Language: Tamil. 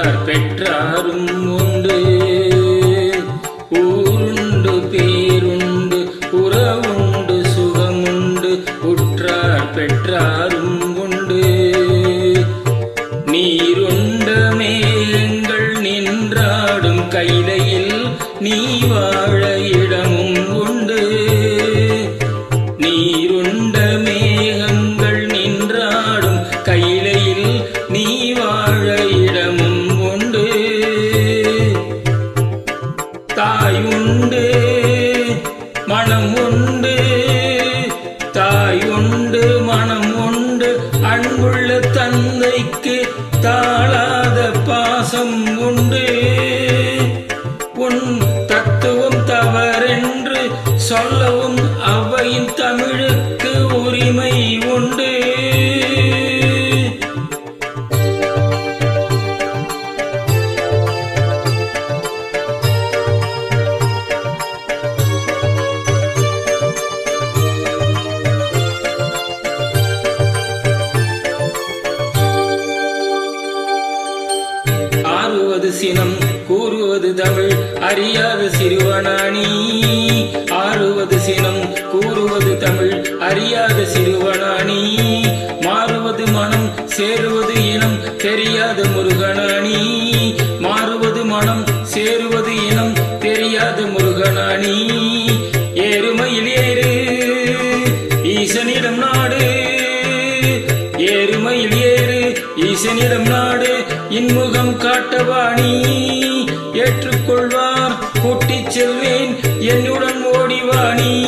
உற்றார் பெற்றாரும் உண்டு. ஊருண்டு பேருண்டு உறவுண்டு சுகமுண்டு உற்றார் பெற்றாரும் உண்டு. நீருண்ட மேகங்கள் நின்றாடும் கைலையில் நீ வாழ இடமும் உண்டு. நீருண்ட மேகங்கள் நின்றாடும் கைலையில் நீ வாழ இடமும் உண்டு. தாயுண்டு மனம் உண்டு, தாயுண்டு மனம் உண்டு. அன்புள்ள தந்தைக்கு தாழாத பாசம் உண்டு. உன் தத்துவம் தவறென்று சொல்லவும் அவையின் தமிழுக்கு உரிமை உண்டு. ஆறுவது சினம் கூறுவது தமிழ் அறியாத சிறுவனானி. ஆறுவது சினம் கூறுவது தமிழ் அறியாத சிறுவனானி. மாறுவது மனம் சேருவது இனம் தெரியாத முருகனானி. மாறுவது மனம் சேருவது இனம் தெரியாத முருகனானி. ஏறுமையில் ஏறு ஈசனிடம் நாடு. ஏறுமையில் ஏறு ஈசனிடம் நாடு. இன்முகம் காட்டவாணி ஏற்றுக்கொள்வார் கூட்டிச் செல்வேன் என்னுடன் ஓடிவாணி.